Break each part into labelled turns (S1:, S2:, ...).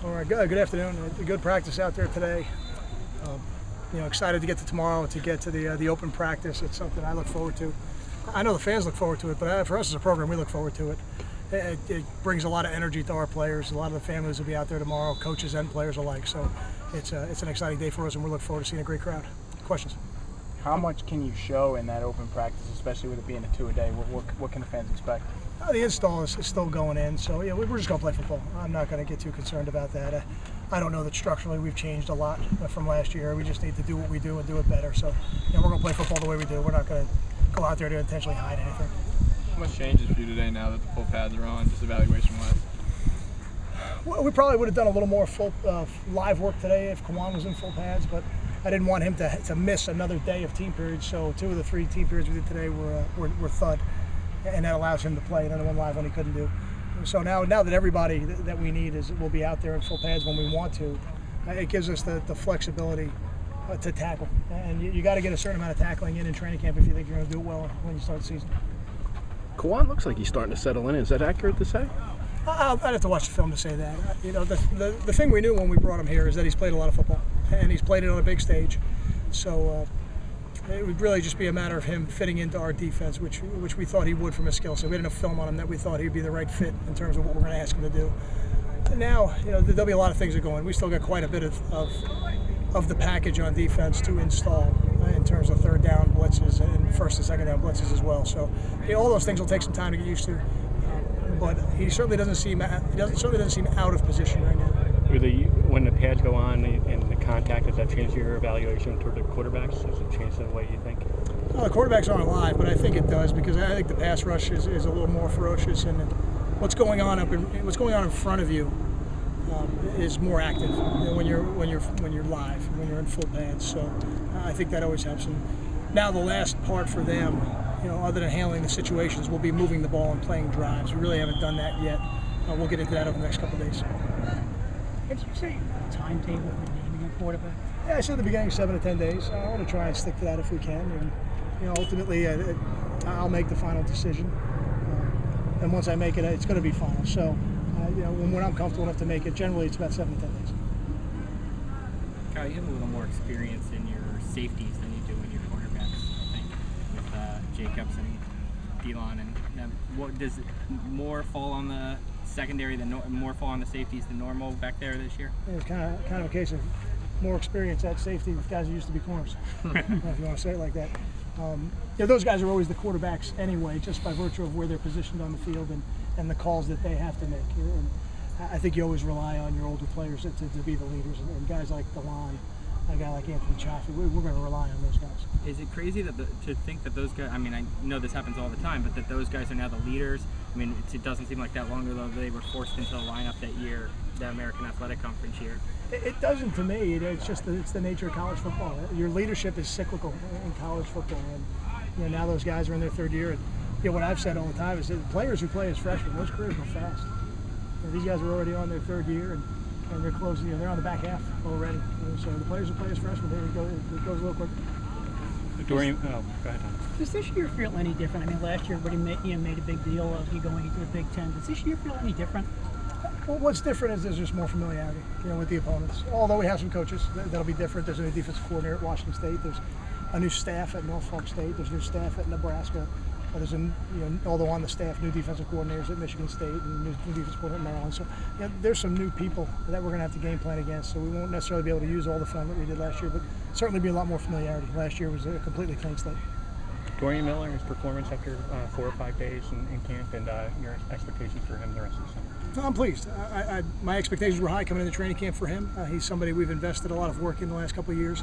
S1: All right, good afternoon. A good practice out there today. Excited to get to tomorrow, to get to the open practice. It's something I look forward to. I know the fans look forward to it, but for us as a program, we look forward to it. It brings a lot of energy to our players. A lot of the families will be out there tomorrow, coaches and players alike. So it's an exciting day for us, and we look forward to seeing a great crowd. Questions?
S2: How much can you show in that open practice, especially with it being a 2-a-day? What can the fans expect?
S1: The install is still going in, so yeah, we're just going to play football. I'm not going to get too concerned about that. I don't know that structurally we've changed a lot from last year. We just need to do what we do and do it better. So we're going to play football the way we do. We're not going to go out there to intentionally hide anything.
S3: How much changes for you today now that the full pads are on, just evaluation-wise?
S1: Well, we probably would have done a little more full live work today if Kawan was in full pads, but I didn't want him to miss another day of team periods. So 2 of the 3 team periods we did today were thud, and that allows him to play another one live when he couldn't do. So now that everybody that we need will be out there in full pads when we want to, it gives us the flexibility to tackle. And you got to get a certain amount of tackling in training camp if you think you're going to do it well when you start the season.
S4: Kawan looks like he's starting to settle in. Is that accurate to say?
S1: I'd have to watch the film to say that. The thing we knew when we brought him here is that he's played a lot of football, and he's played it on a big stage. So it would really just be a matter of him fitting into our defense, which we thought he would from his skill set. We had enough film on him that we thought he'd be the right fit in terms of what we're going to ask him to do. And now, there'll be a lot of things that go in. We still got quite a bit of the package on defense to install in terms of third down blitzes and first and second down blitzes as well. So all those things will take some time to get used to. But he certainly doesn't seem out of position right now.
S5: When the pads go on and the contact, does that change your evaluation toward the quarterbacks? Does it change the way you think?
S1: Well, the quarterbacks aren't live, but I think it does because I think the pass rush is a little more ferocious, and what's going on in front of you is more active when you're live, when you're in full pads. So I think that always helps. And now the last part for them, other than handling the situations, will be moving the ball and playing drives. We really haven't done that yet. We'll get into that over the next couple of days.
S6: Did you say a timetable for naming a quarterback?
S1: Yeah, I said at the beginning 7 to 10 days. I want to try and stick to that if we can. And ultimately, I'll make the final decision. And once I make it, it's going to be final. So, when I'm comfortable enough to make it, generally it's about 7 to 10 days.
S7: Kyle, you have a little more experience in your safeties than you do in your cornerbacks, I think, with Jacobs and Delon. And what does more fall on the secondary than more fall on the safeties than normal back there this year?
S1: It's kind of a case of more experience at safety with guys who used to be corners, if you want to say it like that. Those guys are always the quarterbacks anyway, just by virtue of where they're positioned on the field and the calls that they have to make. And I think you always rely on your older players to be the leaders, and guys like DeLon, a guy like Anthony Chaffee, we're going to rely on those guys.
S7: Is it crazy to think that those guys, I mean, I know this happens all the time, but that those guys are now the leaders? I mean, it doesn't seem like that long ago they were forced into the lineup that year, the American Athletic Conference year.
S1: It doesn't to me. It's the nature of college football. Your leadership is cyclical in college football, and now those guys are in their 3rd year. And what I've said all the time is that players who play as freshmen, those careers go fast. These guys are already on their 3rd year, and they're closing. They're on the back half already. So the players who play as freshmen, it goes a little quicker.
S5: Dorian, go ahead.
S6: Does this year feel any different? I mean, last year everybody made a big deal of you going into the Big Ten. Does this year feel any different?
S1: Well, what's different is there's just more familiarity, with the opponents. Although we have some coaches, that'll be different. There's a new defensive coordinator at Washington State. There's a new staff at Norfolk State. There's new staff at Nebraska. There's although on the staff, new defensive coordinators at Michigan State and new defensive coordinator at Maryland. So there's some new people that we're going to have to game plan against. So we won't necessarily be able to use all the film that we did last year, but certainly be a lot more familiarity. Last year was a completely clean slate.
S5: Dorian Miller, his performance after 4 or 5 days in camp, and your expectations for him the rest of the summer.
S1: I'm pleased. My expectations were high coming into training camp for him. He's somebody we've invested a lot of work in the last couple of years.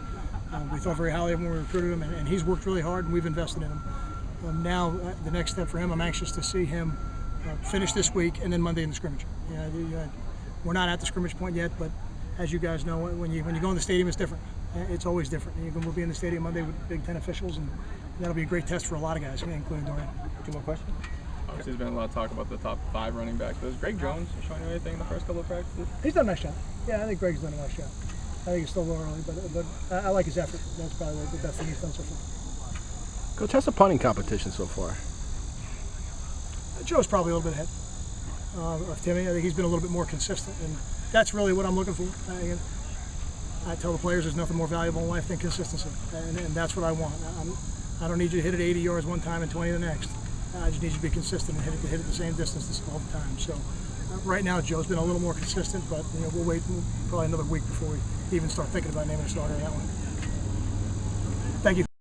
S1: We thought very highly of him when we recruited him, and he's worked really hard, and we've invested in him. Now, the next step for him, I'm anxious to see him finish this week and then Monday in the scrimmage. We're not at the scrimmage point yet, but as you guys know, when you go in the stadium, it's different. It's always different. We'll be in the stadium Monday with Big Ten officials, and that'll be a great test for a lot of guys, including Dorian.
S2: 2 more questions?
S3: Obviously, there's been a lot of talk about the top 5 running backs. Does Greg Jones showing you anything in the first couple of practices?
S1: He's done a nice job. Yeah, I think Greg's done a nice job. I think it's still a little early, but I like his effort. That's probably the best thing he's done so far.
S4: Coach, how's the punting competition so far?
S1: Joe's probably a little bit ahead of Timmy. I think he's been a little bit more consistent, and that's really what I'm looking for. I tell the players there's nothing more valuable in life than consistency, and that's what I want. I don't need you to hit it 80 yards one time and 20 the next. I just need you to be consistent and hit it the same distance all the time. So right now Joe's been a little more consistent, but we'll wait probably another week before we even start thinking about naming a starter in that one. Thank you.